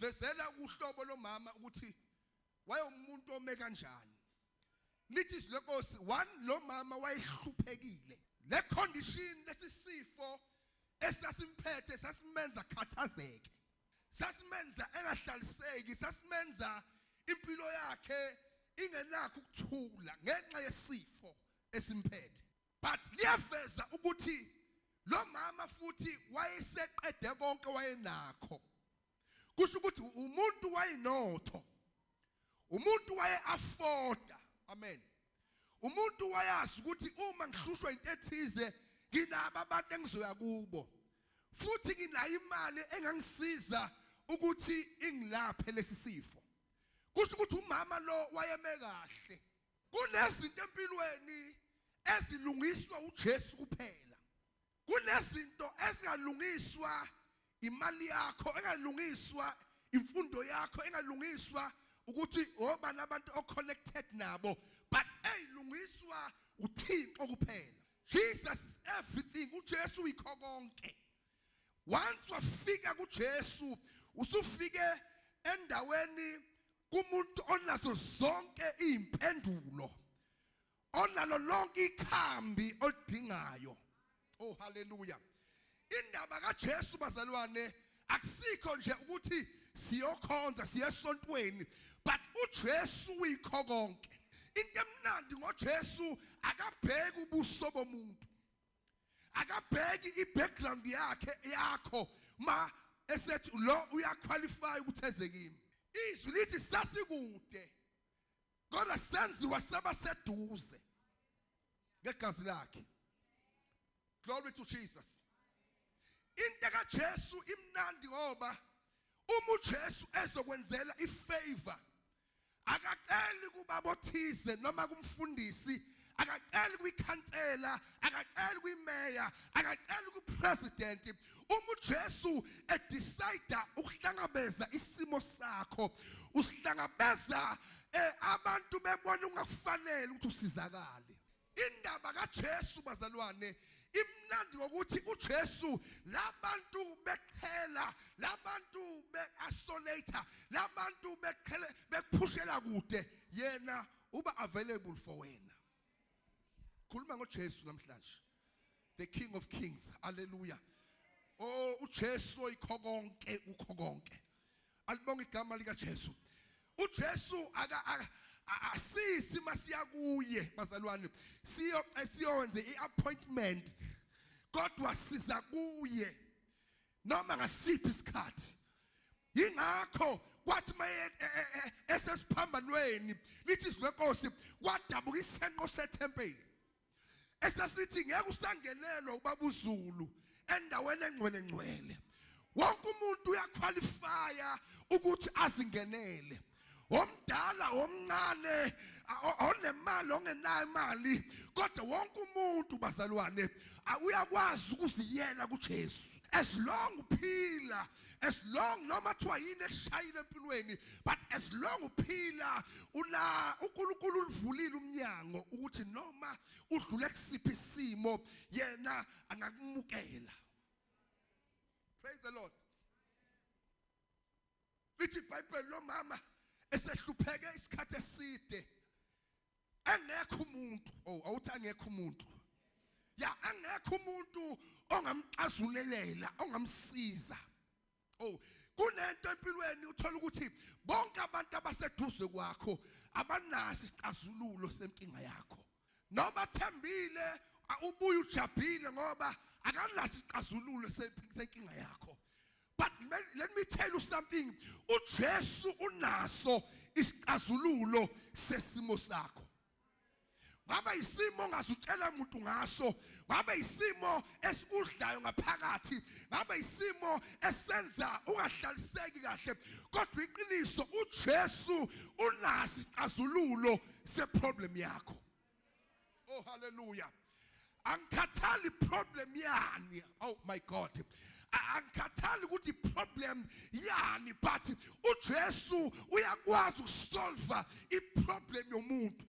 Sivezela uhlobo lomama ukuthi wayemuntu ome kanjani. Lithi lenkosi one lo mama wayehluphekile. Le condition lesisifo esasimphethe sasimenza khathazeke. Sasimenza engahlaliseki, sasimenza impilo yakhe ingenakho ukuthula ngenxa yesifo esimphethe. But liyaveza ukuthi lo mama futhi wayeseqede konke wayenakho. Kusho ukuthi umuntu wayenotho. Umuntu waye-afforda. Amen. Umuntu wayazi ukuthi uma ngihlushwa into ethize nginabo abantu engizoya kubo. Futhi nginayo imali engangisiza ukuthi ingilaphe lesi sifo. Kusho ukuthi umama lo wayeme kahle. Kunezinto empilweni ezilungiswa uJesu kuphela. Kunezinto ezingalungiswa imali yakho, engalungiswa imfundo yakho, engalungiswa ukuthi oba nabantu oconnected nabo, but eyilungiswa uThixo kuphela. Jesus everything, uJesu uyikho konke. Once wafika kuJesu, usufike endaweni kumuntu onazo zonke izimpendulo. Onalo lonke ikhambi odingayo. Oh hallelujah. Indaba kaJesu bazalwane akusikho nje ukuthi siyokhonza siyesontweni, but uJesu uyikho konke. Into emnandi ngoJesu akabheki ubuso bomuntu. Akabheki ibackground yakho ma esethi lo uyaqualify ukuthi eze kimi. Izwi lithi sasikude kodwa senziwa sabaseduze ngegazi lakhe. Glory to Jesus. Into kaJesu imnandi ngoba uma uJesu ezokwenzela ifavor akaceli kubaba othize noma kumfundisi, akaceli kwikhansela, akaceli kwimeya, akaceli kupresident. Uma uJesu edecide ukuhlangabeza isimo sakho, usihlangabeza abantu bebona ungakufanele ukuthi usizakale. Indaba kaJesu bazalwane imnandi ngokuthi uJesu labantu beqhela, labantu beasolate, labantu bekuphushela kude, yena uba available for wena. Khuluma ngoJesu namhlanje, the King of Kings. Hallelujah. Oh uJesu uyikho konke, ukho konke. Alibonga igama lika Jesu. uJesu asisi masiya kuye bazalwane siyowenze iappointment kodwa siza kuye noma ngasiphi isikhathi. Yingakho kwathi maye esesiphambanweni lithi izinkosi kwadabuka isenqo sethempeli esasithi ngeke usangenelwa ubaba uZulu endaweni engcwele. Wonke umuntu uyaqualifya ukuthi azingenele. Omdala omncane onemali ongenayo imali kodwa wonke umuntu bazalwane uyakwazi ukuziyela kuJesu. As long uphila, as long noma thiwa yini eshayile empilweni, but as long uphila uNkulunkulu ulivulile umnyango ukuthi noma udlule kusiphi isimo yena angakumukela. Praise the Lord. Lithi iBhayibheli lo mama esehlupheke isikhathi eside engekho umuntu, awuthi angekho umuntu. Ya angekho umuntu ongamxazulelela, ongamsiza. Kunento empilweni uthola ukuthi bonke abantu abaseduze kwakho abanaso isixazululo senkinga yakho. Noba thembile ubuye ujabhile ngoba akanaso isixazululo senkinga yakho. But let me tell you something. uJesu unaso isixazululo sesimo sakho. Ngabe isimo ongasutshela umuntu ngaso, ngabe isimo esikudlayo ngaphakathi, ngabe isimo esenza ungahlaliseki kahle, kodwa iqiniso uJesu unaso isixazululo seproblem yakho. Oh hallelujah. Angikhathali problem yani. Oh my God. Angikhathali ukuthi problem yani, but uJesu uyakwazi ukusolve iproblem yomuntu.